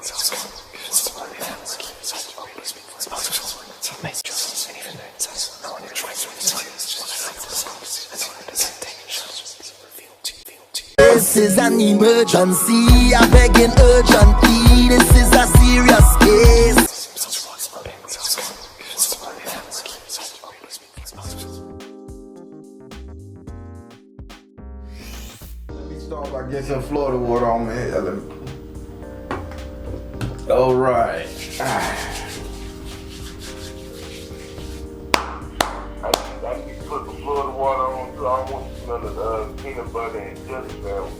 This is an emergency, I begging urgently. This is a serious case. Let me start by getting some Florida water on my head. All right. I need to put the Florida water on too. I don't want to smell the peanut butter and jelly sandwich.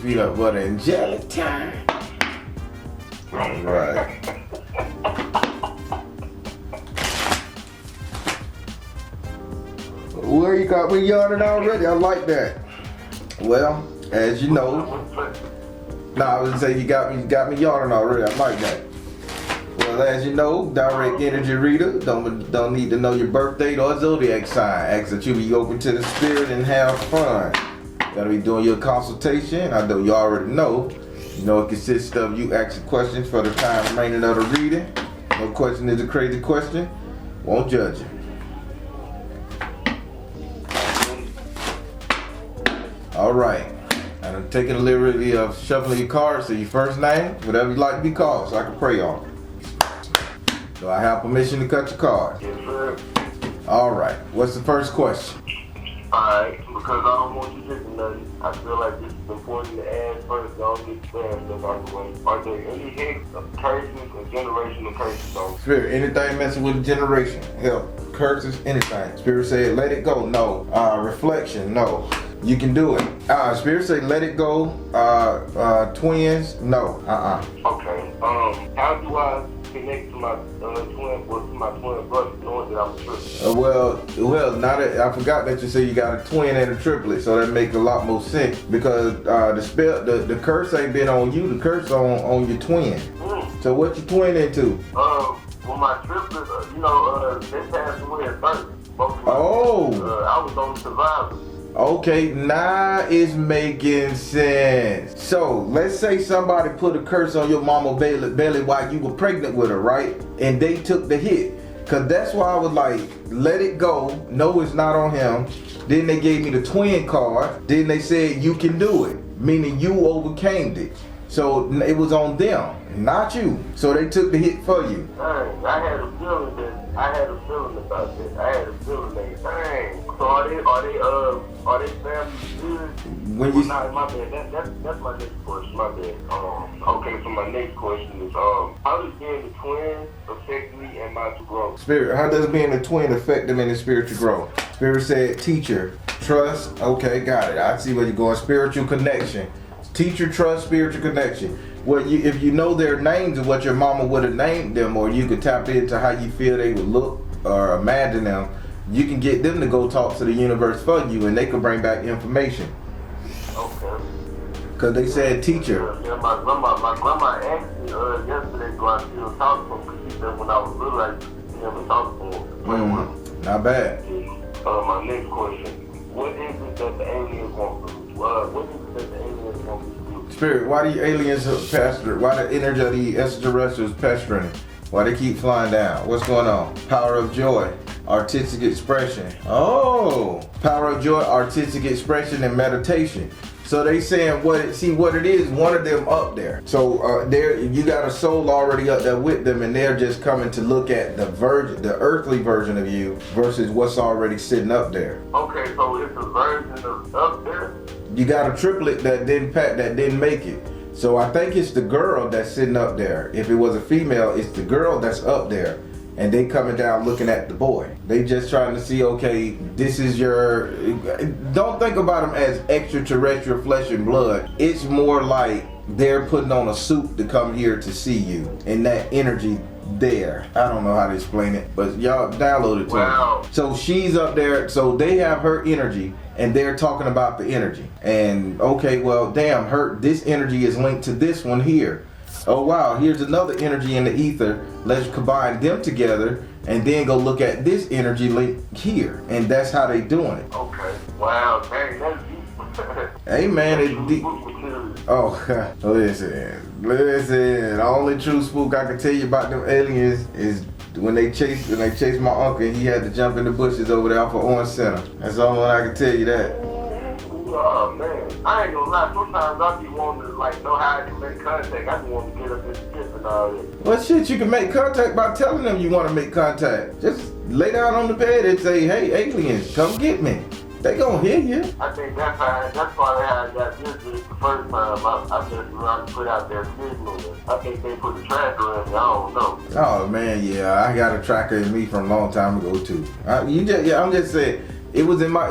Peanut butter and jelly time. All right. Well, you got me yawning already. I like that. Well, as you know, I was gonna say you got me yawning already. I like that. Well, as you know, direct energy reader don't need to know your birth date or zodiac sign. Ask that you be open to the spirit and have fun. Gotta be doing your consultation. I know you already know. You know it consists of you asking questions for the time remaining of the reading. No question is a crazy question. Won't judge you. All right. And I'm taking the liberty of shuffling your cards. So your first name, whatever you like to be called, so I can pray on it. Do I have permission to cut your cards? Yes, sir. All right. What's the first question? Alright, because I don't want you hitting nothing. I feel like this is important to ask first. Don't get bad stuff out the way. Are there any hits of curses or generational curses on? Spirit, anything messing with the generation, hell, curses, anything. Spirit said, let it go. No. Reflection, no. You can do it. Spirit said, let it go. Twins, no. Okay. How do I connect to my twin brother, knowing that I'm a triplet? Well, now that I forgot that you said you got a twin and a triplet, so that makes a lot more sense because the curse ain't been on you. The curse on your twin. So what you twin into? Well, my triplet, they passed away at birth. I was on survivor. Okay, now it's making sense. So let's say somebody put a curse on your mama belly while you were pregnant with her, right? And they took the hit. Cause that's why I was like, let it go. No, it's not on him. Then they gave me the twin card. Then they said you can do it, meaning you overcame it. So it was on them, not you. So they took the hit for you. Dang, I had a feeling about that. I had a feeling that, dang. So are they family good? When you my bad. That's my next question. My bad. Okay, so my next question is, how does being the twin affect me and my growth? Spirit, how does being a twin affect them in the spiritual growth? Spirit said, teacher, trust. Okay, got it. I see where you're going. Spiritual connection. Teacher, trust, spiritual connection. Well, if you know their names and what your mama would have named them, or you could tap into how you feel they would look or imagine them, you can get them to go talk to the universe for you, and they can bring back information. Okay. Cause they said teacher. Yeah, my grandma asked me yesterday, do I still talk to him? Because she said when I was little, I used to never talk to him. Not bad. My next question: what is it that the aliens want to do? What is it that the aliens want to do? Spirit, why do you aliens pester? Why the energy of the extraterrestrials pestering? Why they keep flying down? What's going on? Power of joy, artistic expression. Oh, power of joy, artistic expression, and meditation. So they saying what it is, one of them up there. So you got a soul already up there with them, and they're just coming to look at the earthly version of you versus what's already sitting up there. Okay, so it's a version of up there? You got a triplet that didn't make it. So I think it's the girl that's sitting up there. If it was a female, it's the girl that's up there. And they coming down looking at the boy. They just trying to see, okay, this is your... Don't think about them as extraterrestrial flesh and blood. It's more like they're putting on a suit to come here to see you. And that energy there. I don't know how to explain it, but y'all download it to Wow. them. So she's up there, so they have her energy, and they're talking about the energy. And okay, well, damn, this energy is linked to this one here. Oh wow, here's another energy in the ether. Let's combine them together and then go look at this energy link here. And that's how they doing it. Okay. Wow, dang, that's deep Hey man, listen. The only true spook I can tell you about them aliens is when they chased my uncle and he had to jump in the bushes over there off of Orange Center. That's the only one I can tell you that. Oh man, I ain't gonna lie. Sometimes I be wanting to like know how I can make contact. I just want to get up this shit and all that. Well, shit, you can make contact by telling them you want to make contact. Just lay down on the bed and say, "Hey, aliens, come get me." They gonna hear you. I think that's probably how I got this the first time. I just run put out their signal. I think they put the tracker in me. I don't know. Oh man, yeah, I got a tracker in me from a long time ago too. I'm just saying. It was in my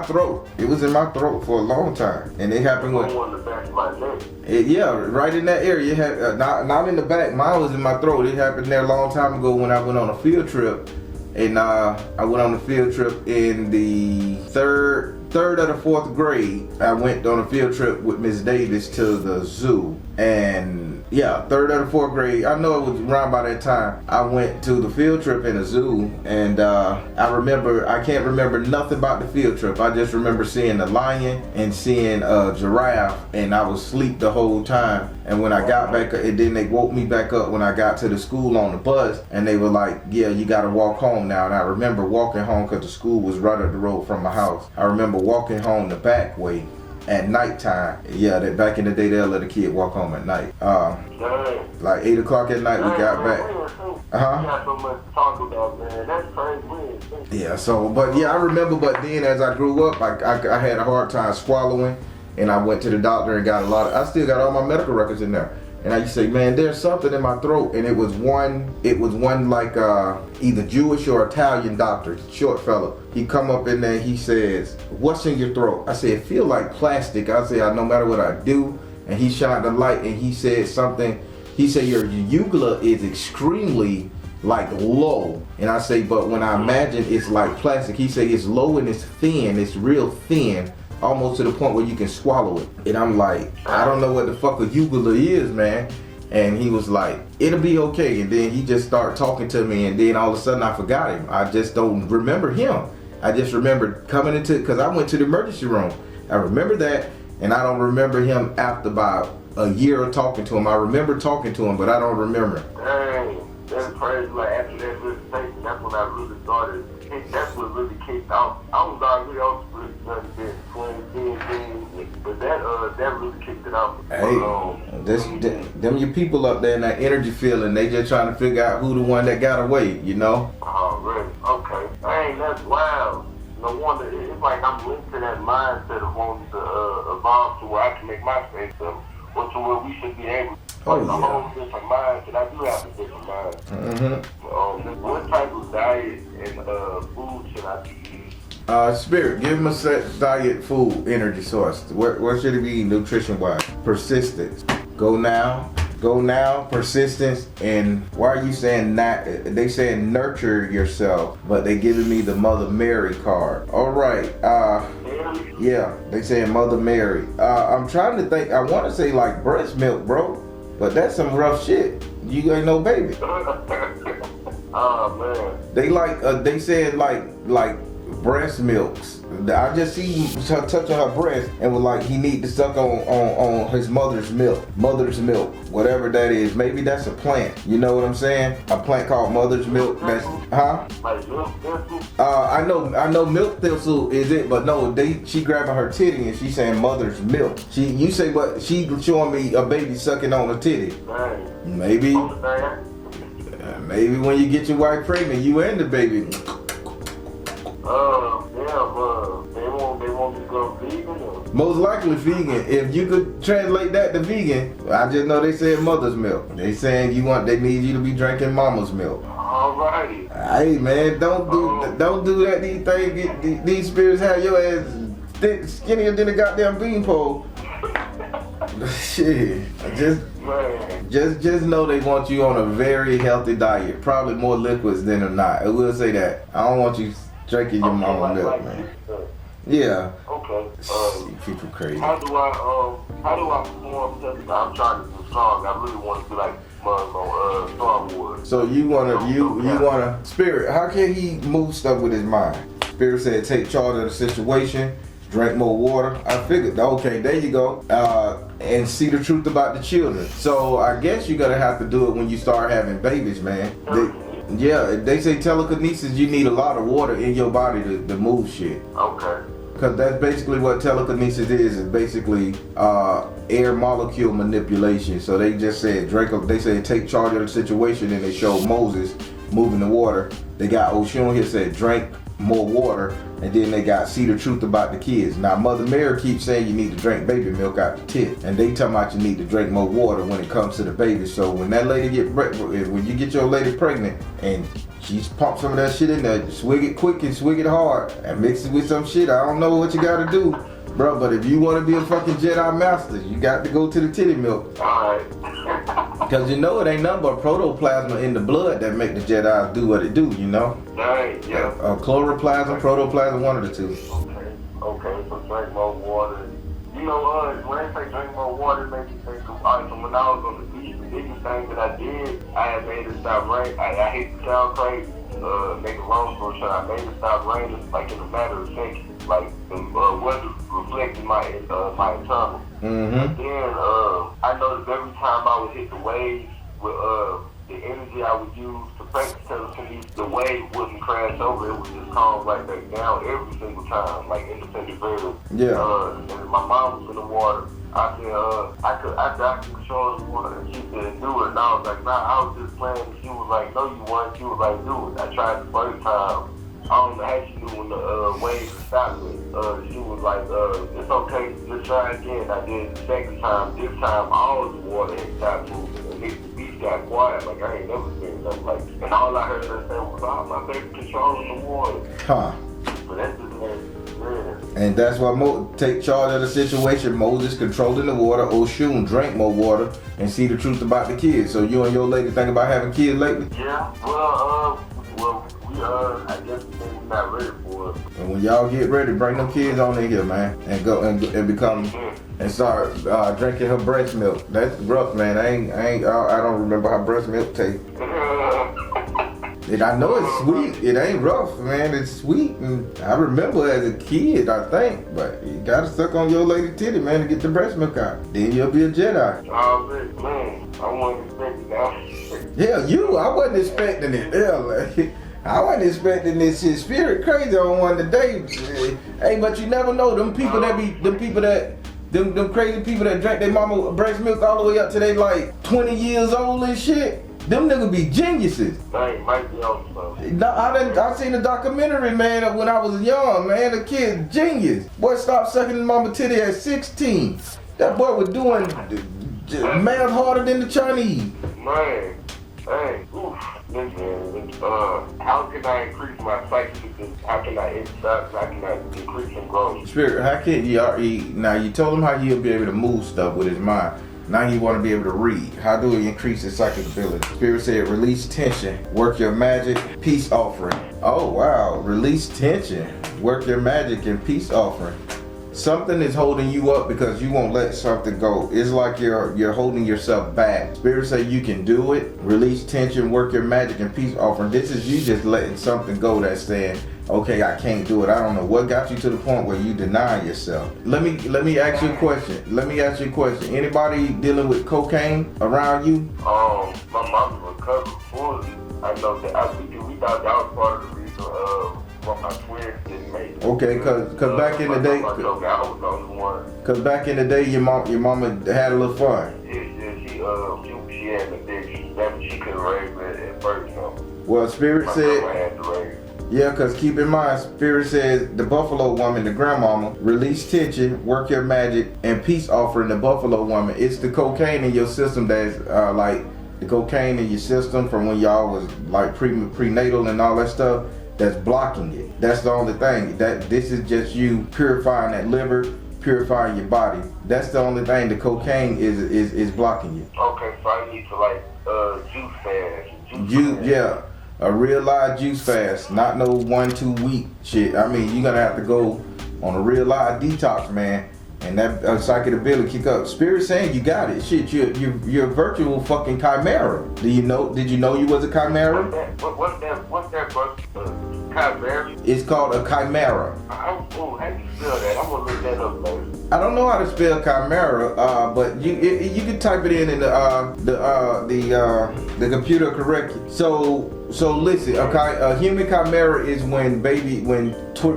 throat. It was in my throat for a long time, and it happened with. On the back of my neck. Yeah, right in that area. It had, not in the back. Mine was in my throat. It happened there a long time ago when I went on a field trip, and I went on a field trip in the third or the fourth grade. I went on a field trip with Miss Davis to the zoo, and. Yeah, third or the fourth grade. I know it was around by that time. I went to the field trip in the zoo, and I can't remember nothing about the field trip. I just remember seeing a lion and seeing a giraffe, and I was asleep the whole time. And when I got back, and then they woke me back up when I got to the school on the bus, and they were like, "Yeah, you gotta walk home now." And I remember walking home because the school was right up the road from my house. I remember walking home the back way. At nighttime, yeah, that back in the day they'll let a kid walk home at night. Like 8 o'clock at night we got back. Got so much to talk about, man. That's crazy. Yeah, I remember, but then as I grew up, I had a hard time swallowing, and I went to the doctor and got I still got all my medical records in there. And I used to say, man, there's something in my throat, and it was one like either Jewish or Italian doctor, short fella. He come up in there, he says, "What's in your throat?" I said, "It feel like plastic." I said, "No matter what I do," and he shined the light, and he said something. He said, "Your uvula is extremely like low," and I say, "But when I imagine it's like plastic," he said, "It's low and it's thin, it's real thin." Almost to the point where you can swallow it. And I'm like, I don't know what the fuck a uvula is, man. And he was like, "It'll be okay." And then he just started talking to me, and then all of a sudden I forgot him. I just don't remember him. I just remember coming because I went to the emergency room. I remember that, and I don't remember him after about a year of talking to him. I remember talking to him, but I don't remember. Dang, that's crazy. Like after that visitation, that's when I really started. That's what really kicked off. I was already on really done this 2010, but that really kicked it off. Hey, them your people up there in that energy feeling. They just trying to figure out who the one that got away, you know? Oh, really? Okay. Dang, that's wild. No wonder. It's like I'm linked to that mindset of wanting to evolve to where I can make my space up, or to where we should be able to. Oh, a whole different mindset. I do have a different mind. What type of diet and food should I be eating? Spirit, give him a set diet, food, energy source. What should it be nutrition wise? Persistence. Go now, persistence. And why are you saying that? They saying nurture yourself, but they giving me the Mother Mary card. All right. Yeah, they saying Mother Mary. I'm trying to think. I want to say like breast milk, bro. But that's some rough shit. You ain't no baby. Oh man. They said like breast milks. I just see her touching her breast and was like he need to suck on his mother's milk, whatever that is. Maybe that's a plant. You know what I'm saying? A plant called mother's milk. That's Like milk thistle? I know milk thistle is it, but no, she grabbing her titty and she saying mother's milk. You say what? She showing me a baby sucking on a titty. Dang. Maybe when you get your wife pregnant, you and the baby. They want me to go vegan or? Most likely vegan. If you could translate that to vegan, I just know they said mother's milk. They saying they need you to be drinking mama's milk. Alrighty. Hey man, don't do that. These things, these spirits have your ass skinnier than a goddamn beanpole. Shit, just know they want you on a very healthy diet. Probably more liquids than or not. I will say that. I don't want you drinking your mama's milk, man. Yeah. Okay. People crazy. How do I perform? I'm trying to do strong. I really want to be like Mug on Star Wars. So you wanna Spirit? How can he move stuff with his mind? Spirit said take charge of the situation drink more water. I figured, okay, there you go. And see the truth about the children. So I guess you're gonna have to do it when you start having babies, man. They say telekinesis, you need a lot of water in your body to move shit. Okay. Because that's basically what telekinesis is basically air molecule manipulation. So they just said, they said take charge of the situation, and they showed Moses moving the water. They got Oshun here said drink more water, and then they got see the truth about the kids. Now Mother Mary keeps saying you need to drink baby milk out the tit, and they talking about you need to drink more water when it comes to the baby. So when that lady when you get your lady pregnant and she pump some of that shit in there, swig it quick and swig it hard and mix it with some shit. I don't know what you gotta do, bro, but if you want to be a fucking Jedi master, you got to go to the titty milk. Alright. Because you know it ain't nothing but protoplasma in the blood that make the Jedi do what it do, you know? Right, yeah. Chloroplasm, protoplasm, one of the two. Okay, so drink more water. You know, when they say drink more water, it makes me think of, alright, so when I was on the beach, the biggest thing that I did, I had made it stop raining. I hate to sound crazy, make a long story short, I made it stop raining, like in a matter of seconds. Like, the weather reflected my internal. Mm-hmm. Then, I noticed every time I would hit the waves with, the energy I would use to practice telekinesis, the wave wouldn't crash over. It would just calm right back down every single time, like independent variable. Yeah. And my mom was in the water. I said, I could control the water, and she said, do it. And I was like, nah, I was just playing. And she was like, no, you weren't. She was like, do it. I tried the first time. I don't know how she knew when the waves would stop me. She was like, it's okay, just try again. I did it the second time. This time, all the water had stopped moving. And the beach got quiet, like I ain't never seen nothing like that. And all I heard her say was, oh, my baby controlling the water. Huh. But that's just and that's why take charge of the situation. Moses controlling the water. Oshun drink more water and see the truth about the kids. So you and your lady think about having kids lately? Yeah, well, I guess we're not ready for it. And when y'all get ready, bring them kids on in here, man, and go and become and start drinking her breast milk. That's rough, man. I don't remember how breast milk tastes. And I know it's sweet. It ain't rough, man. It's sweet. And I remember as a kid, I think. But you gotta suck on your lady titty, man, to get the breast milk out. Then you'll be a Jedi. Oh, man. I wasn't expecting that. Yeah, I wasn't expecting it. Yeah, I wasn't expecting this shit. Spirit crazy on one today. Hey, but you never know. Them crazy people that drank their mama breast milk all the way up to they like 20 years old and shit. Them niggas be geniuses. Might be on something. I seen a documentary, man, when I was young, man. The kid, genius. Boy stopped sucking his mama titty at 16. That boy was doing math harder than the Chinese. Man, hey, oof. Listen, how can I increase my psyche? How can I exercise? How can I increase some growth? Spirit, how can now you told him how he'll be able to move stuff with his mind. Now you want to be able to read. How do we increase his psychic ability? Spirit said, release tension, work your magic, peace offering. Oh wow, release tension, work your magic and peace offering. Something is holding you up because you won't let something go. It's like you're holding yourself back. Spirit say you can do it. Release tension, work your magic and peace offering. This is you just letting something go that's saying, okay, I can't do it. I don't know what got you to the point where you deny yourself. Let me ask you a question. Anybody dealing with cocaine around you? My mom recovered fully. I know that we thought that was part of the reason why my twins didn't make it. Okay, cause back in the day, I was the only one. Cause back in the day, your mama had a little fun. Yeah, she had an addiction. That she couldn't raise it at first. Well, Spirit my said. grandma had to raise. Yeah, because keep in mind, Spirit says the buffalo woman, the grandmama, release tension, work your magic, and peace offering the buffalo woman. It's the cocaine in your system that's like the cocaine in your system from when y'all was like prenatal and all that stuff that's blocking it. That's the only thing. That this is just you purifying that liver, purifying your body. That's the only thing the cocaine is blocking you. Okay, so I need to like juice fast. Yeah. A real live juice fast, not no 1-2 week shit. I mean, you're gonna have to go on a real live detox, man. and that psychic ability kick up. Spirit saying you got it. Shit, you're a virtual fucking chimera. Did you know you was a chimera? What's that chimera? It's called a chimera. How do you spell that? I'm gonna look that up later. I don't know how to spell chimera, but you can type it in the computer correctly. So listen, a human chimera is when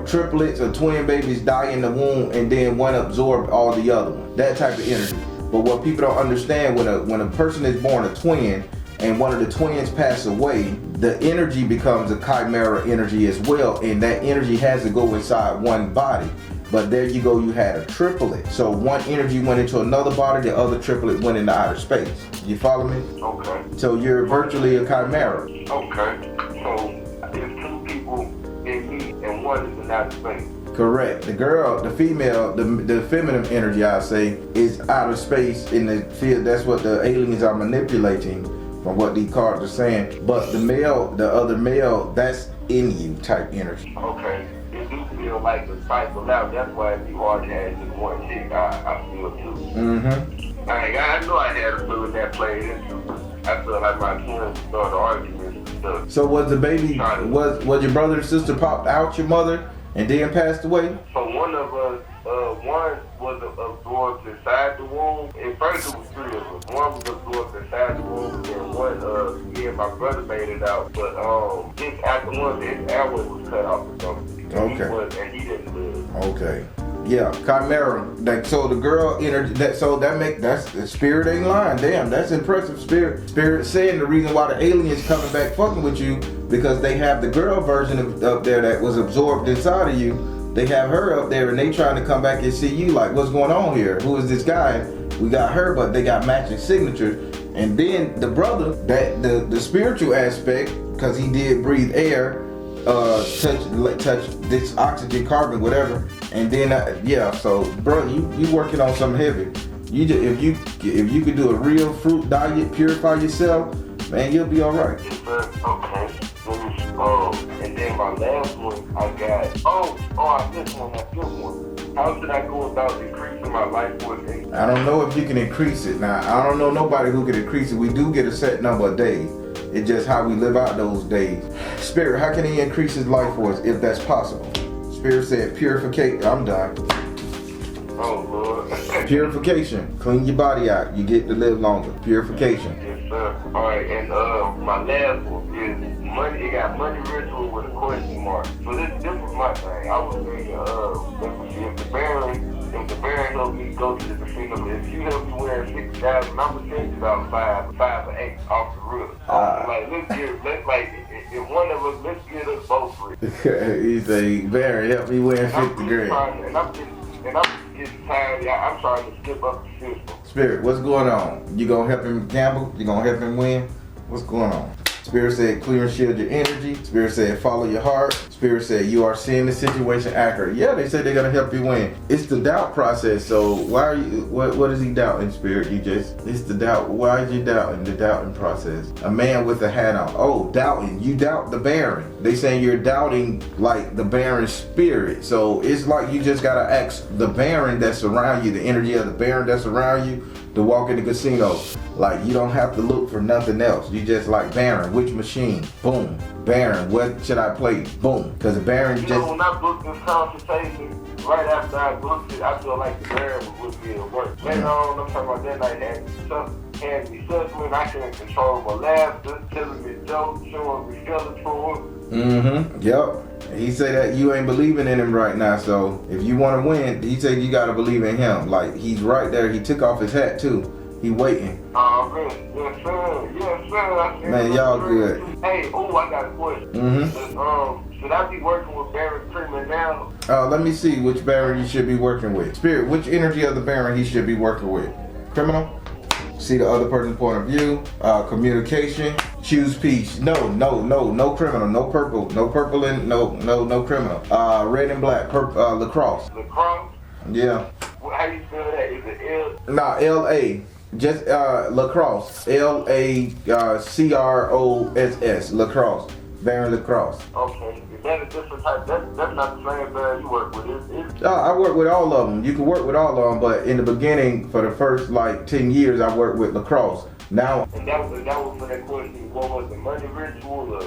triplets or twin babies die in the womb and then one absorbs all the other one. That type of energy. But what people don't understand, when a person is born a twin and one of the twins pass away, the energy becomes a chimera energy as well, and that energy has to go inside one body. But there you go, you had a triplet. So one energy went into another body, the other triplet went into outer space. You follow me? Okay. So you're virtually a chimera. Okay. So there's two people in me and one is in outer space. Correct. The girl, the female, the feminine energy, I say, is outer space in the field. That's what the aliens are manipulating from what these cards are saying. But the male, the other male, that's in you type energy. Okay. It do feel like the cycle out. That's why if you already had just one chick, I feel too. Mm-hmm. I know I had a feeling that played into. I feel like my twins started arguing and stuff. So was the baby, was your brother and sister popped out your mother and then passed away? So one of us, one was absorbed inside the womb. At first it was three of us. One was absorbed inside the womb, and then one, me and my brother made it out. But just after one, his airway was cut off or something. Okay. And he didn't live. Okay. Yeah, chimera. So the girl energy. That's the spirit ain't lying. Damn, that's impressive. Spirit saying the reason why the aliens coming back fucking with you because they have the girl version up there that was absorbed inside of you. They have her up there and they trying to come back and see you like, what's going on here? Who is this guy? We got her, but they got matching signatures. And then the brother, that the spiritual aspect, because he did breathe air, touch this oxygen, carbon, whatever. And then so brother, you working on something heavy. If you could do a real fruit diet, purify yourself, man, you'll be all right. Okay. And then my last one, I got. I missed one. I skipped one. How should I go about increasing my life force? I don't know if you can increase it. Now, I don't know nobody who can increase it. We do get a set number of days. It's just how we live out those days. Spirit, how can he increase his life force if that's possible? Spirit said purification. I'm done. Oh, Lord. Purification. Clean your body out. You get to live longer. Purification. Yes, sir. All right, and my last one is money. It got money ritual with a question mark. So this was my thing. I was thinking, if the Baron helped me go to the casino, if you help me win 60,000, I'm gonna send you about five or eight off the roof. If one of us, let's get us both rich. He say, Baron, help me win 50 grand. And I'm getting tired. I'm trying to skip up the system. Spirit, what's going on? You gonna help him gamble? You gonna help him win? What's going on? Spirit said clear and shield your energy. Spirit said follow your heart. Spirit said you are seeing the situation accurate. Yeah, they said they're gonna help you win. It's the doubt process. So why are you? What is he doubting, Spirit? It's the doubt. Why is you doubting? The doubting process. A man with a hat on. Oh, doubting. You doubt the Baron. They saying you're doubting like the Baron's spirit. So it's like you just gotta ask the Baron that's around you, the energy of the Baron that's around you, to walk in the casino. Like, you don't have to look for nothing else. You just like, Baron, which machine? Boom. Baron, what should I play? Boom. Because the Baron You know, when I booked this consultation, right after I booked it, I feel like the Baron was with me at work. Later on, I'm talking about that night, and me suffering, I can't control my laughter, telling me jokes, showing me feelings. Mm-hmm. Yep. He said that you ain't believing in him right now, so if you want to win, he said you got to believe in him. Like, he's right there. He took off his hat, too. He waiting. Yes, sir. Man, y'all good. Hey, I got a question. Mm-hmm. Should I be working with Baron Freeman now? Let me see which Baron you should be working with. Spirit, which energy of the Baron he should be working with? Criminal? See the other person's point of view. Communication. Choose peace. No criminal. No purple and no criminal. Red and black. Lacrosse. Lacrosse? Yeah. How you spell that? Is it L? Nah, L-A. Just lacrosse. Lacross. Lacrosse. Baron Lacrosse. Okay, is that a different type? That's not the same Baron you work with. I work with all of them. You can work with all of them, but in the beginning, for the first like 10 years, I worked with Lacrosse. Now, and that was for that question. What was the money ritual? Or?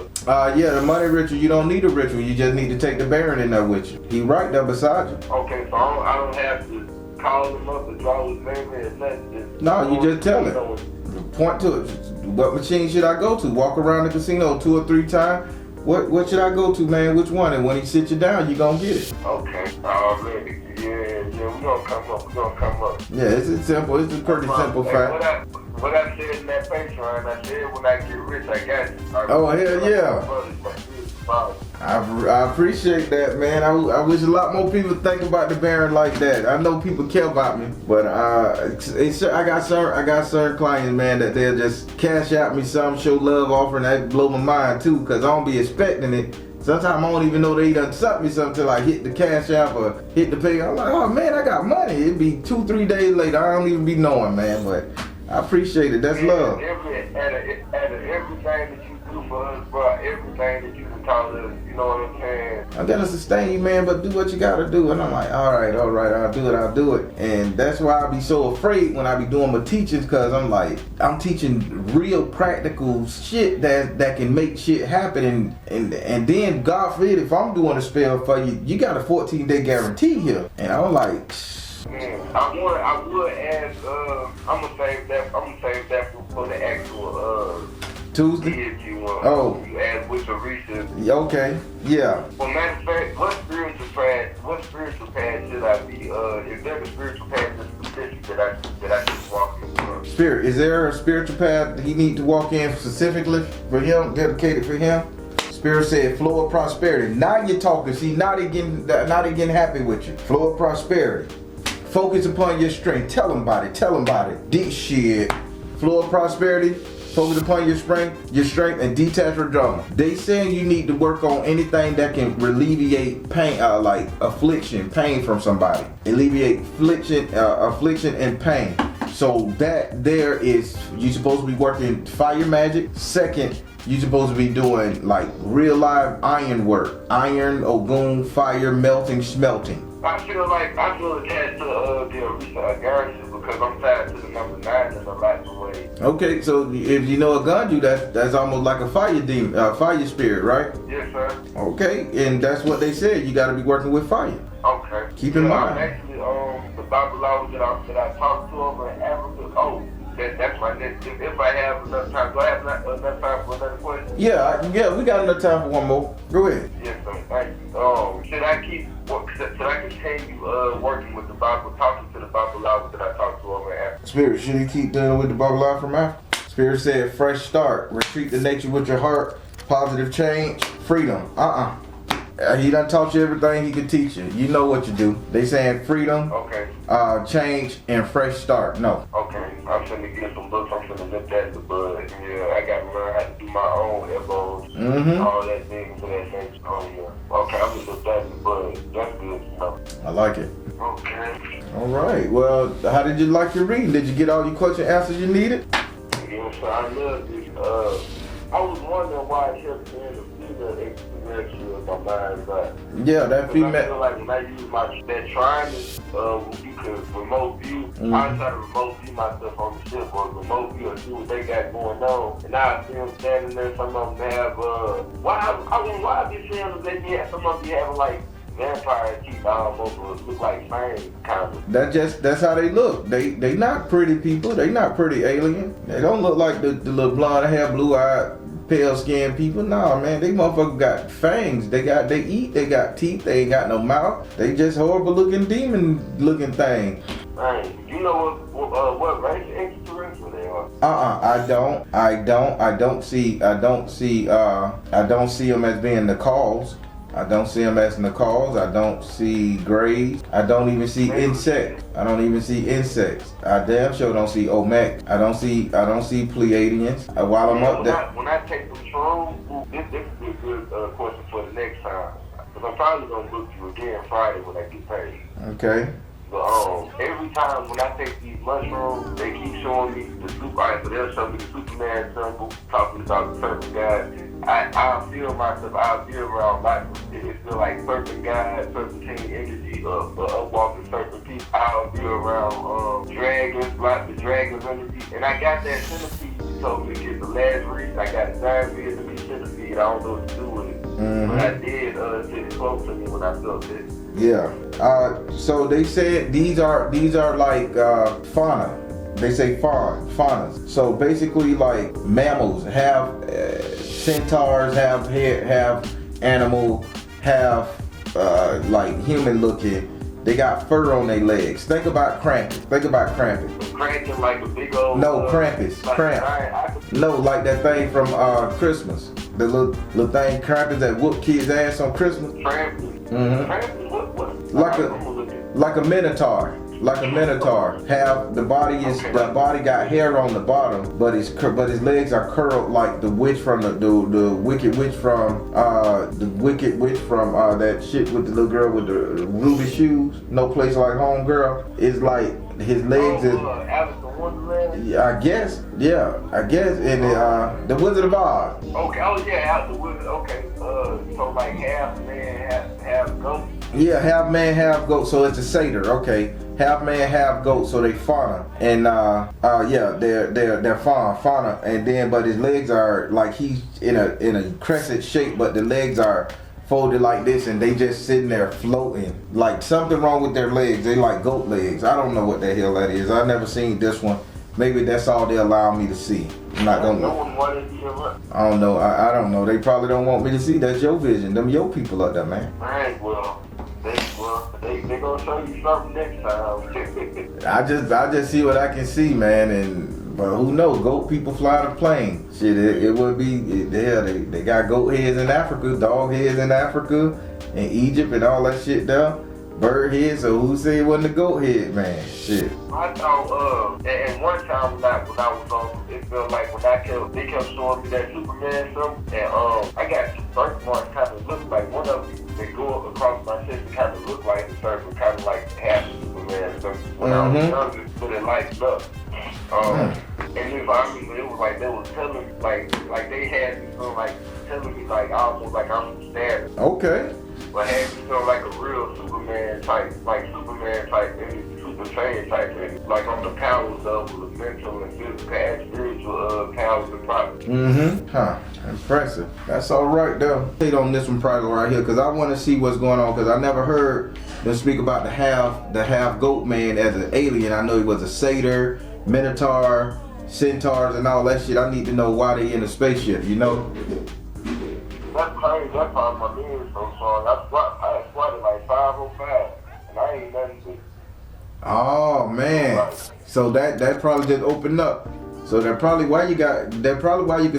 Yeah, the money ritual. You don't need a ritual. You just need to take the Baron in there with you. He right there beside you. Okay, so I don't have to call him up and draw his name and nothing. No, you just tell him. Point to it. What machine should I go to? Walk around the casino 2 or 3 times. What should I go to, man? Which one? And when he sits you down, you gonna get it. Okay, already. Yeah, we gonna come up. Yeah, it's simple. It's a pretty simple fact. What I said in that Patreon, I said when I get rich, I got you. Oh, hell yeah. I appreciate that, man. I wish a lot more people think about the Baron like that. I know people care about me, but I got certain clients, man, that they'll just cash out me some, show love offer, and that blow my mind too, cause I don't be expecting it. Sometimes I don't even know they done sent me something till I hit the cash app or hit the pay. I'm like, oh man, I got money. It'd be 2-3 days later. I don't even be knowing, man, but I appreciate it. That's love. Everything that you do for us, bro, everything that you can tell us, you know what I'm saying? I'm gonna sustain you, man, but do what you gotta do. And I'm like, all right, I'll do it. And that's why I be so afraid when I be doing my teachings, cause I'm like, I'm teaching real practical shit that can make shit happen. And then God forbid, if I'm doing a spell for you, you got a 14-day guarantee here. And I'm like, I would ask, I'm gonna save that for the actual, Tuesday? If you want. Oh. You ask which Orisha. Okay, yeah. Well, matter of fact, what spiritual path should I be? Is there a spiritual path that's specific that I should walk in? Spirit, is there a spiritual path he need to walk in specifically for him, dedicated for him? Spirit said flow of prosperity. Now you're talking. See, now they getting happy with you. Flow of prosperity. Focus upon your strength. Tell them about it. Deep shit. Flow of prosperity. Focus upon your strength, and detach your drama. They saying you need to work on anything that can alleviate pain, like affliction, pain from somebody. Alleviate affliction and pain. So that there is, you supposed to be working fire magic. Second, you supposed to be doing like real live iron work. Iron, Ogun, fire, melting, smelting. I feel attached to the Orisha garrison because I'm tied to the number 9 in a lot of ways. Okay, so if you know a Ganju, that's almost like a fire demon, fire spirit, right? Yes, sir. Okay, and that's what they said. You got to be working with fire. Okay. Keep in mind. Actually, the Babalawo that I talked to over in Africa. Oh, that's my next. If I have enough time, do I have enough time for another question? Yeah, we got enough time for one more. Go ahead. Yes, sir. Thank you. Should I continue working with the Bible, talking to the Babalawo that I talked to over in Africa? Spirit, should he keep dealing with the Babalawo from Africa? Spirit said, fresh start. Retreat to nature with your heart. Positive change. Freedom. He done taught you everything he could teach you. You know what you do. They saying freedom, okay, change, and fresh start. No. Okay, I'm finna get some books. I'm finna nip that in the bud. Yeah, I gotta learn how to do my own elbows, all that things for that nature. Oh yeah. Okay, I'm gonna nip that in the bud. That's good to know. I like it. Okay. All right. Well, how did you like your reading? Did you get all your question answers you needed? Yes, sir. I love this. I was wondering why I kept saying the female extraterrestrial in my mind, but yeah, that female. I feel like when I use that trinus, you could remote view. I try to remote view myself on the ship or remote view and see what they got going on. And now I see them standing there. Some of them have why I be seeing them? Some of them be having like vampire teeth almost look like fangs, kind of. That's how they look. They not pretty people. They not pretty alien. They don't look like the little blonde hair, blue eyed, pale skinned people. Nah, man, they motherfuckers got fangs. They eat. They got teeth. They ain't got no mouth. They just horrible looking demon looking thing. Man, you know what race extraterrestrial they are? I don't see them as being the cause. I don't see them as Nicole. I don't see Grays. I don't even see insects. I damn sure don't see Olmec. I don't see Pleiadians. While I'm up there. When I take the shrooms, this is a good question for the next time. Because I'm probably gonna book you again Friday when I get paid. Okay. But every times when I take these mushrooms, they keep showing me the super. Alright, so they'll show me the Superman symbol, talking about the Serpent God. I feel myself. I feel around life. It feel like Serpent God, Serpentine energy of walking serpent people. I'll be around dragons, lots of dragons energy, and I got that centipede. You told me to get the last read. I got a diamond to be centipede. I don't know what to do with it, but I did sit close to me when I felt it. Yeah. So they said these are like fauna. They say faunas. So basically, like mammals have centaurs, have animal, have like human looking. They got fur on their legs. Think about Krampus. Krampus like a big old. No, Krampus. Like Kramp. No, like that thing from Christmas. The little thing Krampus that whoop kids' ass on Christmas. Krampus. Krampus, what? Like a minotaur. Like a minotaur. Have the body got hair on the bottom, but his legs are curled like the witch from the wicked witch from that shit with the little girl with the ruby shoes. No Place Like Home girl. It's like his legs is. Alice in Wonderland. Yeah, I guess. And the Wizard of Oz. Okay. Oh yeah, Alice the Wizard. Okay. So like half man, half goat. Yeah, half man, half goat. So it's a satyr. Okay. Half man, half goat, so they fauna, and they're fauna, and then but his legs are like he's in a crescent shape, but the legs are folded like this, and they just sitting there floating. Like something wrong with their legs. They like goat legs. I don't know what the hell that is. I've never seen this one. Maybe that's all they allow me to see. I'm not gonna. I don't know. I don't know. They probably don't want me to see. That's your vision. Them your people up there, man. Alright, well. They gonna show you something next time. I just see what I can see, man, but who knows? Goat people fly the plane. Shit, it would be they got goat heads in Africa, dog heads in Africa, and Egypt and all that shit there. Bird head, so who said it wasn't a goat head, man? Shit. I thought, and one time when I was on, it felt like when they kept showing me that Superman film, and I got two birthmarks kind of look like one of them. They go across my chest and kind of look like the circle, kind of like half Superman. So when I was younger, but it lights up. And if I mean, it was like they was telling me, like they had me feel like telling me like almost like I'm from Status. Okay. But had me feel like a real Superman type, and Super Saiyan type, and like on the powers of the mental and physical and spiritual powers and properties. Huh. Impressive. That's all right though. Hit on this one probably right here because I want to see what's going on because I never heard them speak about the half goat man as an alien. I know he was a satyr, minotaur, centaurs, and all that shit. I need to know why they in a spaceship. You know. That's crazy. That's how my memory's so strong. I squatted like 505, and I ain't nothing to. Oh man. So that probably just opened up. So that's probably why you can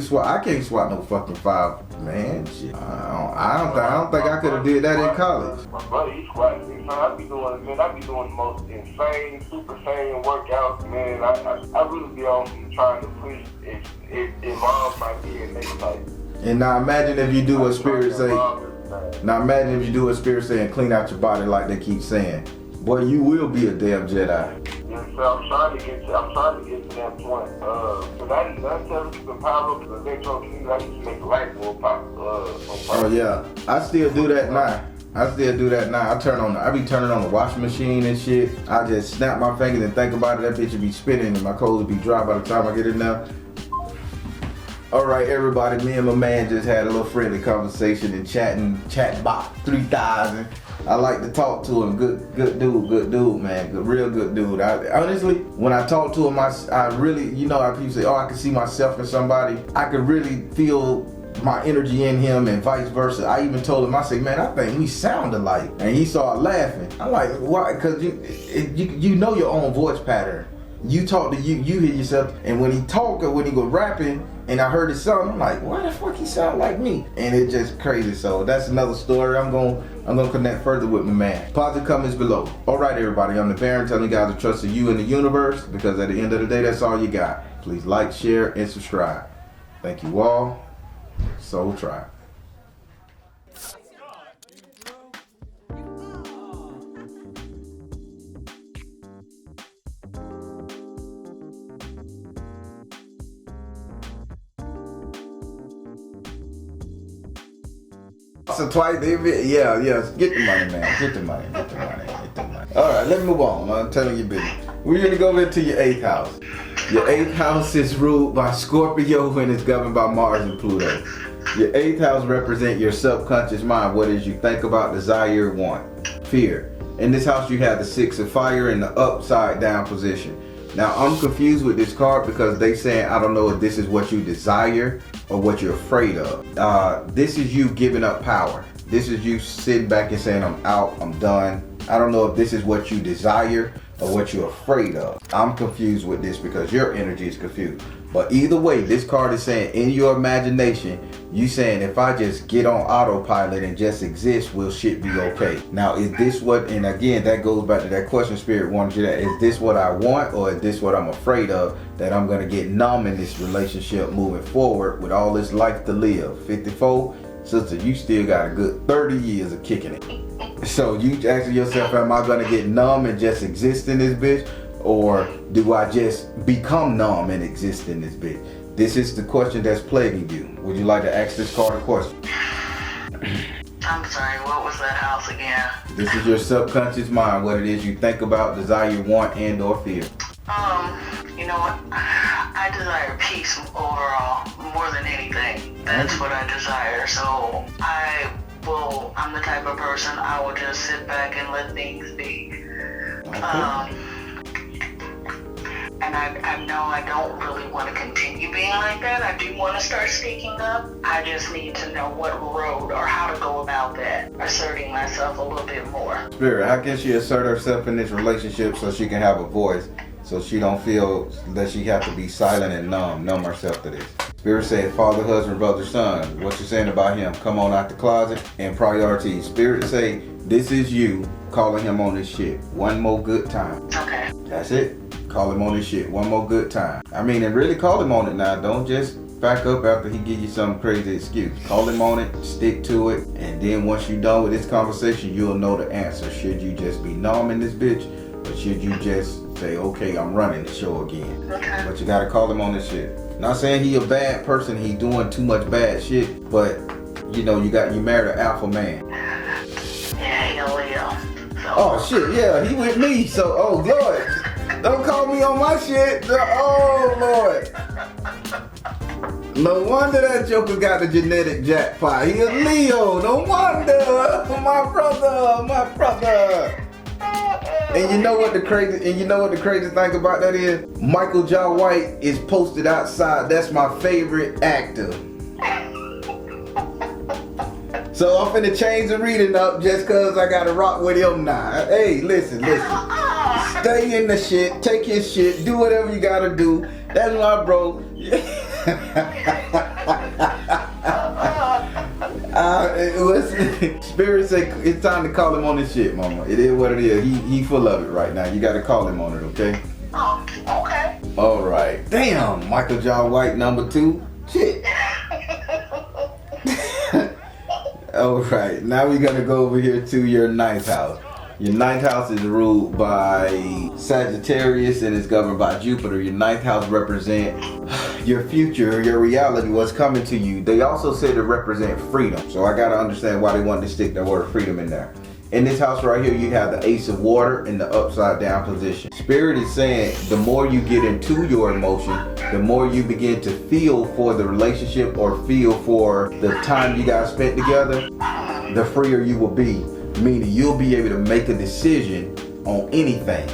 swat. I can't swat no fucking 5, man. Shit. I don't think I could have did that in college. My buddy, he squatted me. I be doing the most insane, super saiyan workouts, man. I really be on trying to push it evolve my DNA type. And now imagine if you do a spirit say. Now imagine if you do a spirit say and clean out your body like they keep saying. Boy, you will be a damn Jedi. Yeah, so I'm trying to get to that point. So that's telling you the power of the electron community. I used to make the light bulb pop. Oh yeah, I still do that now. I be turning on the washing machine and shit. I just snap my fingers and think about it. That bitch would be spinning and my clothes would be dry by the time I get in there. Alright everybody, me and my man just had a little friendly conversation and chat bot 3000. I like to talk to him. Good dude, man. Real good dude. Honestly, when I talk to him, I really, how people say, I can see myself in somebody. I could really feel my energy in him and vice versa. I even told him, I said, man, I think we sound alike. And he started laughing. I'm like, why? Because you know your own voice pattern. You talk to you hear yourself. And when he talk or when he go rapping, and I heard his song, I'm like, why the fuck he sound like me? And it's just crazy. So that's another story. I'm gonna connect further with my man. Positive comments below. All right, everybody. I'm the Baron telling you guys to trust in you and the universe because at the end of the day, that's all you got. Please like, share, and subscribe. Thank you all. Soul Tribe. So twice, yeah, get the money, man. Get the money. All right, let's move on. I'm telling you business. We're gonna go into your 8th house. Your 8th house is ruled by Scorpio and is governed by Mars and Pluto. Your 8th house represents your subconscious mind. What is you think about, desire, want, fear. In this house, you have the 6 of fire in the upside down position. Now, I'm confused with this card because they saying, I don't know if this is what you desire or what you're afraid of. This is you giving up power. This is you sitting back and saying, I'm out, I'm done. I don't know if this is what you desire or what you're afraid of. I'm confused with this because your energy is confused. But either way, this card is saying in your imagination, you saying if I just get on autopilot and just exist, will shit be okay? Now, is this what, and again, that goes back to that question Spirit wanted you to, is this what I want or is this what I'm afraid of, that I'm going to get numb in this relationship moving forward with all this life to live? 54, sister, you still got a good 30 years of kicking it. So you asking yourself, am I going to get numb and just exist in this bitch? Or do I just become numb and exist in this bitch? This is the question that's plaguing you. Would you like to ask this card a question? I'm sorry, what was that house again? This is your subconscious mind, what it is you think about, desire, want, and or fear. You know what? I desire peace overall, more than anything. That's what I desire. So I'm the type of person, I will just sit back and let things be. Okay. And I know I don't really want to continue being like that. I do want to start speaking up. I just need to know what road or how to go about that, asserting myself a little bit more. Spirit, how can she assert herself in this relationship so she can have a voice, so she don't feel that she have to be silent and numb herself to this? Spirit said, father, husband, brother, son. What you saying about him? Come on out the closet and priorities. Spirit say, this is you calling him on this shit. One more good time. Okay. That's it. Call him on this shit one more good time. I mean, and really call him on it now. Don't just back up after he give you some crazy excuse. Call him on it, stick to it, and then once you're done with this conversation, you'll know the answer. Should you just be numb in this bitch, or should you just say, okay, I'm running the show again? Okay. But you gotta call him on this shit. Not saying he a bad person, he doing too much bad shit, but you know, you married an alpha man. Yeah, he a Leo. So. Oh shit, yeah, he with me, so, oh Lord. Don't call me on my shit. Oh, Lord. No wonder that Joker got the genetic jackpot. He a Leo. No wonder. My brother. And you know what the crazy thing about that is? Michael Jai White is posted outside. That's my favorite actor. So I'm finna change the reading up just cause I gotta rock with him now. Hey, listen. Stay in the shit, take his shit, do whatever you gotta do. That's my bro. Spirit say it's time to call him on this shit, mama. It is what it is. He full of it right now. You gotta call him on it, okay? Oh, okay. All right. Damn, Michael Jai White #2. Shit. All right. Now we're gonna go over here to your 9th house. Your 9th house is ruled by Sagittarius and is governed by Jupiter. Your 9th house represents your future, your reality, what's coming to you. They also say to represent freedom. So I gotta understand why they wanted to stick that word freedom in there. In this house right here, you have the Ace of Water in the upside down position. Spirit is saying the more you get into your emotion, the more you begin to feel for the relationship or feel for the time you guys spent together, the freer you will be. Meaning you'll be able to make a decision on anything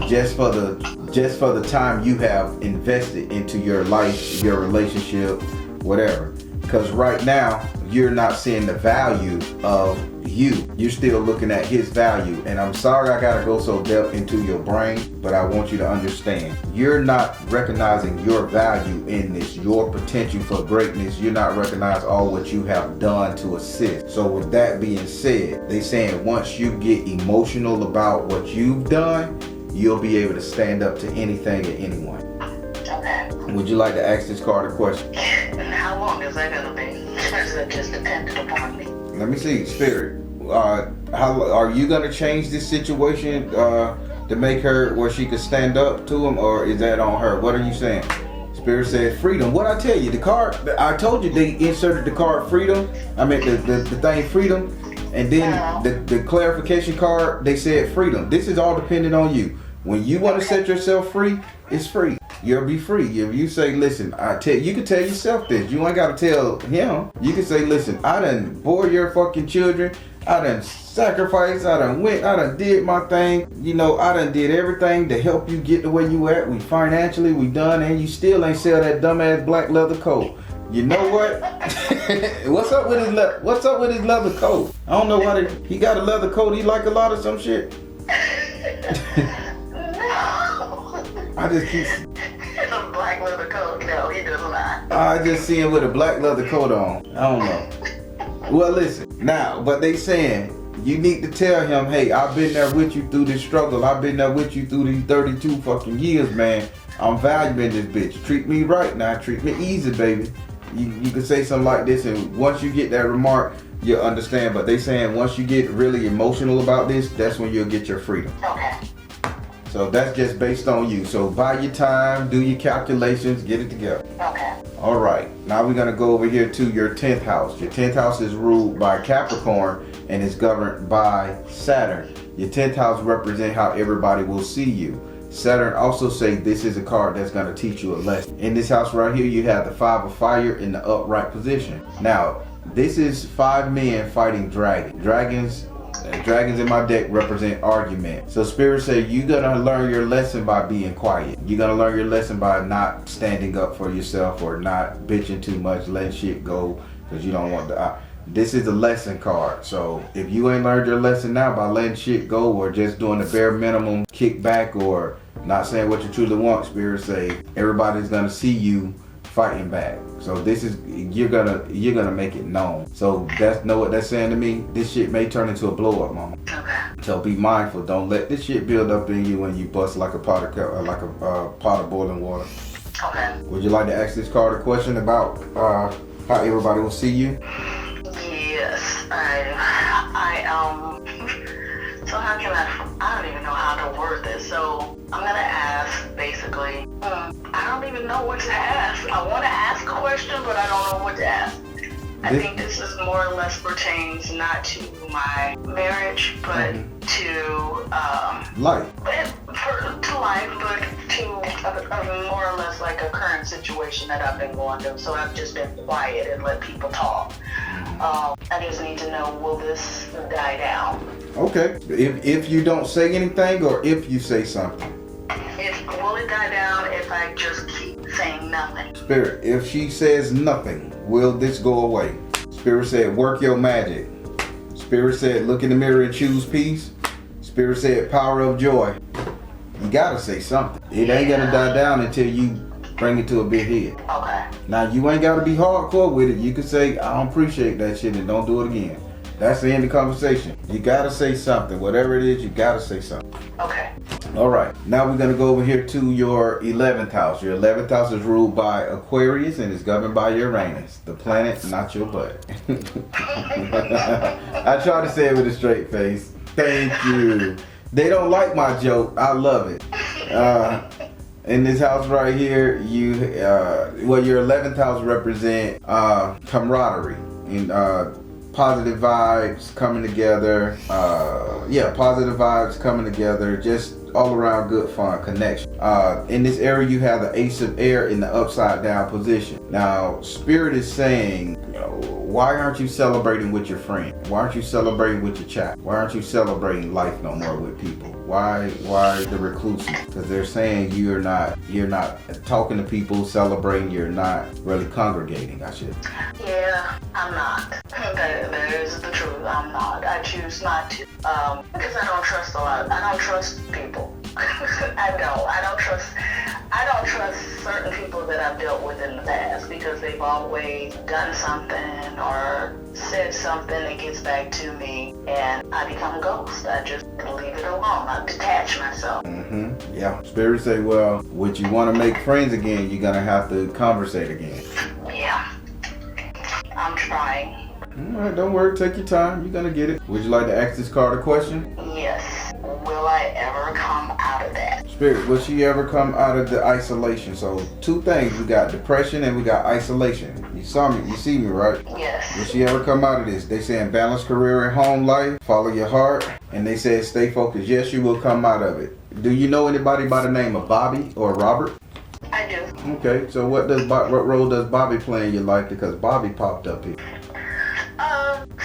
just for the time you have invested into your life, your relationship, whatever. Because right now you're not seeing the value of you. You're still looking at his value. And I'm sorry I gotta go so deep into your brain, but I want you to understand. You're not recognizing your value in this, your potential for greatness. You're not recognizing all what you have done to assist. So with that being said, they saying once you get emotional about what you've done, you'll be able to stand up to anything and anyone. Okay. Would you like to ask this card a question? And how long is that gonna be? Is it just dependent upon me? Let me see, Spirit. How are you gonna change this situation to make her where she could stand up to him, or is that on her? What are you saying, Spirit said freedom. What I tell you, the card, I told you they inserted the card freedom. I mean the thing freedom. And then the clarification card, they said freedom. This is all dependent on you. When you want to set yourself free, it's free. You'll be free. If you say, listen, you can tell yourself this. You ain't got to tell him. You can say, listen, I done bore your fucking children. I done sacrificed. I done did my thing. You know, I done did everything to help you get to where you at. We financially, we done, and you still ain't sell that dumbass black leather coat. You know what? What's up with his leather coat? I don't know why he got a leather coat. He like a lot of some shit. I just keep. It's a black leather coat. No, he does not. I just see him with a black leather coat on. I don't know. Well, listen now, but they saying you need to tell him, hey, I've been there with you through this struggle. I've been there with you through these 32 fucking years, man. I'm valuing this bitch. Treat me right now. Treat me easy, baby. You can say something like this, and once you get that remark, you'll understand. But they saying once you get really emotional about this, that's when you'll get your freedom. Okay. So that's just based on you. So buy your time, do your calculations, get it together. Okay. All right. Now we're going to go over here to your 10th house. Your 10th house is ruled by Capricorn and is governed by Saturn. Your 10th house represents how everybody will see you. Saturn also say this is a card that's going to teach you a lesson. In this house right here, you have the 5 of fire in the upright position. Now, this is 5 men fighting dragons. Dragons in my deck represent argument. So Spirit say you're gonna learn your lesson by being quiet. You're gonna learn your lesson by not standing up for yourself or not bitching too much, letting shit go because you don't want to. This is a lesson card. So if you ain't learned your lesson now by letting shit go or just doing the bare minimum kickback or not saying what you truly want, Spirit say everybody's gonna see you fighting back. So this is you're gonna make it known. So that's know what that's saying to me. This shit may turn into a blow up, mama. Okay. So be mindful. Don't let this shit build up in you when you bust like a pot of boiling water. Okay. Would you like to ask this card a question about how everybody will see you? Yes, so how can I don't even know how to word this. So I'm gonna ask basically, I don't even know what to ask. I want to ask a question, but I don't know what to ask. I think this is more or less pertains not to my marriage, but to Life. To life, but to more or less like a current situation that I've been going through. So I've just been quiet and let people talk. I just need to know, will this die down? Okay. If you don't say anything or if you say something? Will it die down if I just keep saying nothing? Spirit, if she says nothing, will this go away? Spirit said, work your magic. Spirit said, look in the mirror and choose peace. Spirit said, power of joy. You gotta say something. It ain't gonna die down until you bring it to a big head. Okay. Now, you ain't gotta be hardcore with it. You can say, I don't appreciate that shit and don't do it again. That's the end of the conversation. You gotta say something. Whatever it is, you gotta say something. Okay. All right. Now we're going to go over here to your 11th house. Your 11th house is ruled by Aquarius and is governed by Uranus, the planet, not your butt. I try to say it with a straight face. Thank you. They don't like my joke. I love it. In this house right here, your 11th house represent camaraderie and positive vibes coming together. Positive vibes coming together. Just all around good fun, connection. In this area, you have the Ace of Air in the upside down position. Now, Spirit is saying, why aren't you celebrating with your friend? Why aren't you celebrating with your child? Why aren't you celebrating life no more with people? Why the reclusive? Because they're saying you're not talking to people, celebrating. You're not really congregating. I should. Yeah, I'm not. That is the truth. I'm not. I choose not to. Because I don't trust a lot. I don't trust people. I don't trust certain people that I've dealt with in the past because they've always done something or said something that gets back to me and I become a ghost. I just leave it alone. I detach myself. Yeah. Spirit say, well, would you want to make friends again, you're going to have to conversate again. Yeah. I'm trying. All right, don't worry. Take your time. You're going to get it. Would you like to ask this card a question? Yes. Will I ever come out of that? Spirit, will she ever come out of the isolation? So 2 things, we got depression and we got isolation. You saw me, you see me, right? Yes. Will she ever come out of this? They saying balance career and home life, follow your heart, and they said stay focused. Yes, she will come out of it. Do you know anybody by the name of Bobby or Robert? I do. Okay, so what role does Bobby play in your life? Because Bobby popped up here.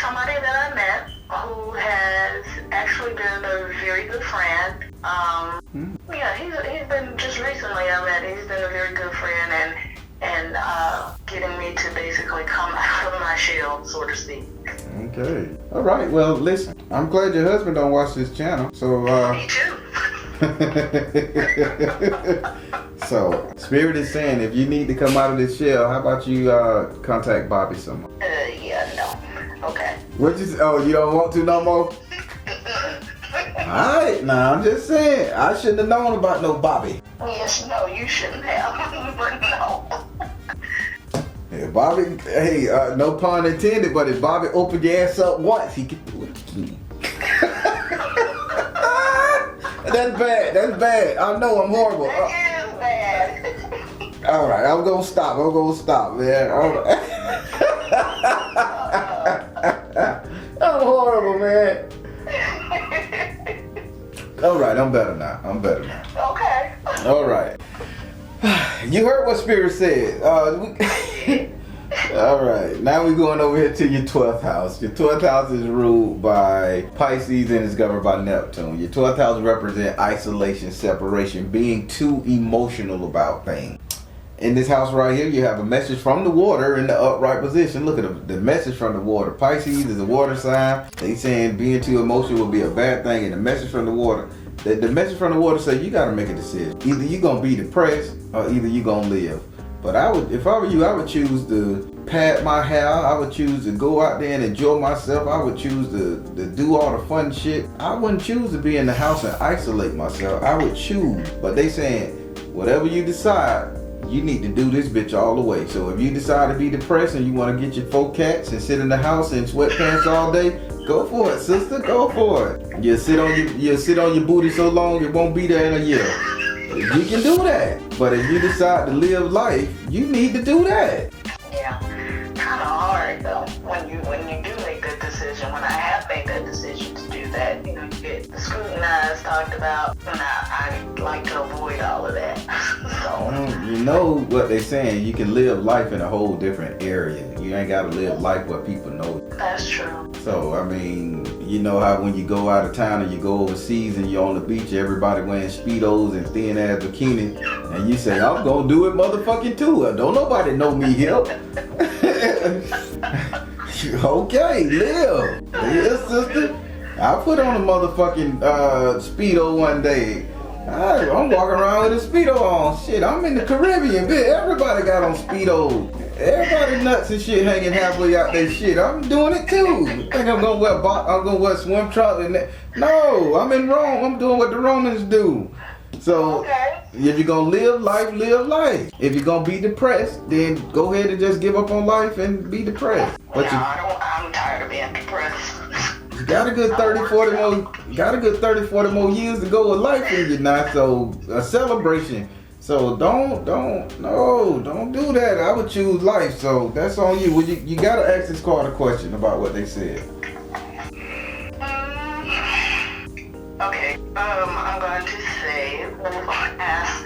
Somebody that I met who has actually been a very good friend. Yeah, he's been just recently I met. He's been a very good friend and getting me to basically come out of my shell, so to speak. Okay. All right. Well, listen. I'm glad your husband don't watch this channel. So. Me too. So, Spirit is saying if you need to come out of this shell, how about you contact Bobby someone? Yeah, no. Okay. What you? Oh, you don't want to no more? Alright, now I'm just saying, I shouldn't have known about no Bobby. Yes, no, you shouldn't have, but no. Yeah, Bobby, hey, no pun intended, but if Bobby opened your ass up once, he could do it again. That's bad. I know I'm horrible. That is bad. Alright, I'm gonna stop, man. Alright. I'm horrible, man. Alright, I'm better now. Okay. Alright. You heard what Spirit said. Alright, now we're going over here to your 12th house. Your 12th house is ruled by Pisces and is governed by Neptune. Your 12th house represents isolation, separation, being too emotional about things. In this house right here, you have a message from the water in the upright position. Look at the message from the water. Pisces is a water sign. They saying being too emotional will be a bad thing. And the message from the water, the message from the water says you got to make a decision. Either you're going to be depressed or either you're going to live. But if I were you, I would choose to pad my hair. I would choose to go out there and enjoy myself. I would choose to do all the fun shit. I wouldn't choose to be in the house and isolate myself. I would choose. But they saying, whatever you decide, you need to do this bitch all the way. So if you decide to be depressed and you want to get your 4 cats and sit in the house in sweatpants all day, go for it, sister. Go for it. You'll sit on your booty so long it won't be there in a year. You can do that. But if you decide to live life, you need to do that. Yeah, kind of hard though when you do make that decision. When I have made that decision to do that, you get scrutinized, talked about, and I like to avoid all of that. So you know what they're saying. You can live life in a whole different area. You ain't got to live life where people know you. That's true. So, I mean, you know how when you go out of town and you go overseas and you're on the beach, everybody wearing Speedos and thin ass bikinis, and you say, I'm gonna do it motherfucking too. Don't nobody know me here. Okay, live. Yeah, sister. I put on a motherfucking Speedo one day. I'm walking around with a Speedo on. Shit, I'm in the Caribbean, bitch. Everybody got on Speedo. Everybody nuts and shit hanging halfway out their shit. I'm doing it too. Think I'm gonna wear swim trunks and that? No, I'm in Rome. I'm doing what the Romans do. So if you're gonna live life, live life. If you're gonna be depressed, then go ahead and just give up on life and be depressed. But I'm tired of being depressed. You got a good 30, 40 more years to go with life in you now. So a celebration. So don't do that. I would choose life. So that's on you. You gotta ask this card a question about what they said. Okay. I'm going to say, ask,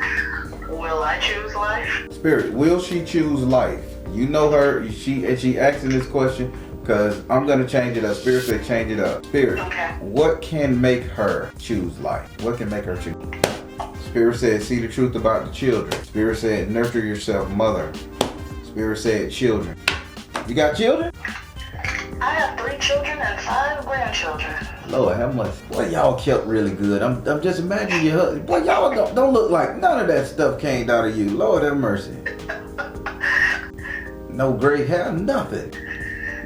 will I choose life? Spirit, will she choose life? You know her. She asking this question because I'm gonna change it up. Spirit said change it up. Spirit, what can make her choose life? What can make her choose? Spirit said, see the truth about the children. Spirit said, nurture yourself, mother. Spirit said, children. You got children? I have 3 children and 5 grandchildren. Lord, how much? Boy, y'all kept really good. I'm just imagining your husband. Boy, y'all don't look like none of that stuff came out of you. Lord have mercy. No gray hair, nothing.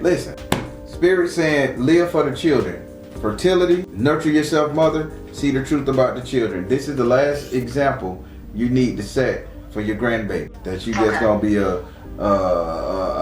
Listen, Spirit saying, live for the children. Fertility, nurture yourself, mother. See the truth about the children. This is the last example you need to set for your grandbaby. That you just gonna be a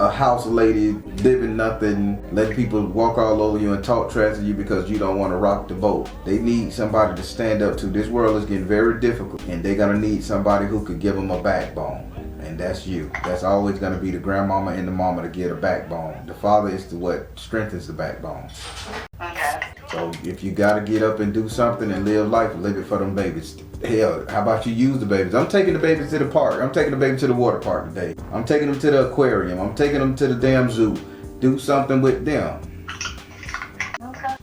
a house lady living nothing, letting people walk all over you and talk trash to you because you don't want to rock the boat. They need somebody to stand up to. This world is getting very difficult, and they're gonna need somebody who could give them a backbone. And that's you. That's always gonna be the grandmama and the mama to get a backbone. The father is the what strengthens the backbone. Okay. So if you gotta get up and do something and live life, live it for them babies. Hell, how about you use the babies? I'm taking the babies to the park. I'm taking the baby to the water park today. I'm taking them to the aquarium. I'm taking them to the damn zoo. Do something with them. Okay.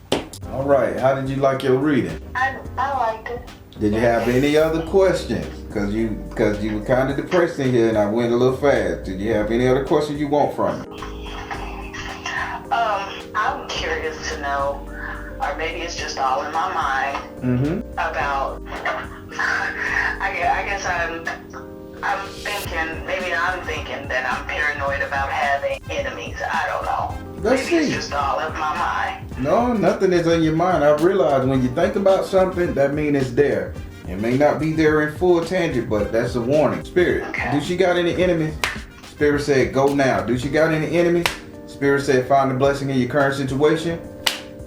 All right. How did you like your reading? I liked it. Did you have any other questions? Cause you were kind of depressed in here and I went a little fast. Did you have any other questions you want from me? I'm curious to know, or maybe it's just all in my mind, about, I guess I'm thinking that I'm paranoid about having enemies. I don't know. Maybe it's just all in my mind. No, nothing is in your mind. I realize when you think about something, that means it's there. It may not be there in full tangent, but that's a warning. Spirit, Okay. Do she got any enemies? Spirit said, go now. Do she got any enemies? Spirit said, find the blessing in your current situation.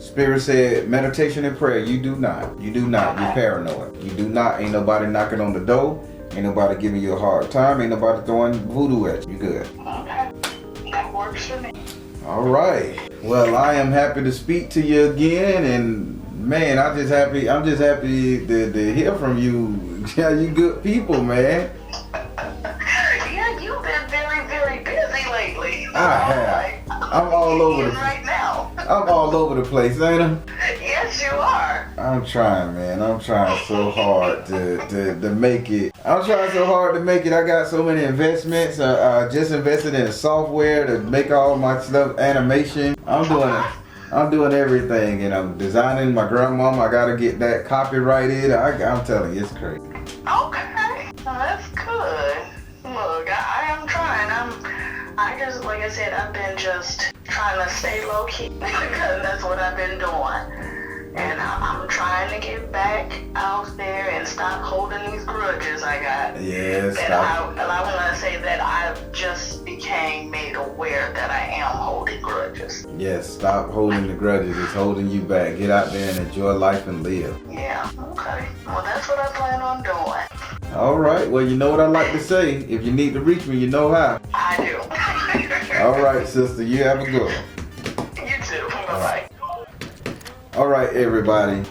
Spirit said, meditation and prayer. You do not. You do not. You're paranoid. You do not. Ain't nobody knocking on the door. Ain't nobody giving you a hard time. Ain't nobody throwing voodoo at you. You good. Okay. That works for me. All right. Well, I am happy to speak to you again, and man, I'm just happy to hear from you. Yeah, you good people, man. Yeah, you've been very, very busy lately. I have. I'm all over the right now. I'm all over the place, ain't I? Yes, you are. I'm trying, man. I'm trying so hard to make it. I'm trying so hard to make it. I got so many investments. I just invested in software to make all my stuff animation. I'm doing everything, and I'm designing my grandmama. I gotta get that copyrighted. I'm telling you, it's crazy. Okay, well, that's good. Look, I am trying. I just, like I said, I've been just trying to stay low key because that's what I've been doing. And I'm trying to get back out there and stop holding these grudges I got. Yes. I want to say that I just became made aware that I am holding grudges. Yes, stop holding the grudges. It's holding you back. Get out there and enjoy life and live. Yeah, okay. Well, that's what I plan on doing. All right. Well, you know what I like to say. If you need to reach me, you know how. I do. All right, sister. You have a good one. You too. Bye-bye. All right, everybody.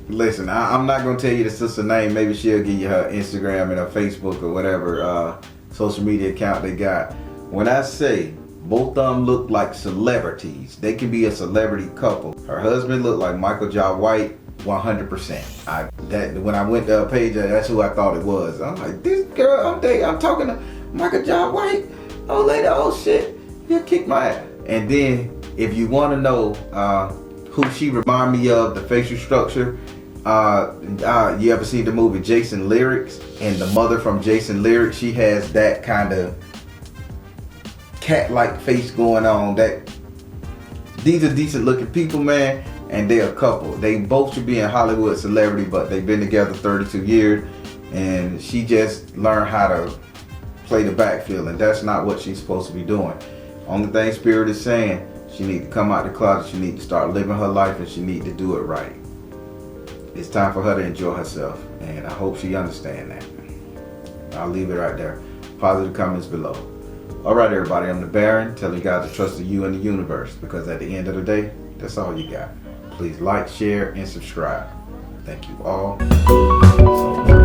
Listen, I'm not going to tell you the sister's name. Maybe she'll give you her Instagram and her Facebook or whatever social media account they got. When I say both of them look like celebrities, they can be a celebrity couple. Her husband looked like Michael J. White. 100%. When I went to her page, that's who I thought it was. I'm like, this girl, I'm talking to Michael J. White. Oh, lady, oh shit, he'll kick my ass. And then, if you want to know who she remind me of, the facial structure, you ever see the movie Jason Lyrics? And the mother from Jason Lyrics, she has that kind of cat-like face going on. These are decent looking people, man. And they're a couple. They both should be in Hollywood celebrity, but they've been together 32 years. And she just learned how to play the backfield, and that's not what she's supposed to be doing. Only thing Spirit is saying, she need to come out the closet. She need to start living her life, and she need to do it right. It's time for her to enjoy herself, and I hope she understands that. I'll leave it right there. Positive comments below. All right, everybody. I'm the Baron, telling you guys to trust in you and the universe, because at the end of the day, that's all you got. Please like, share, and subscribe. Thank you all so much.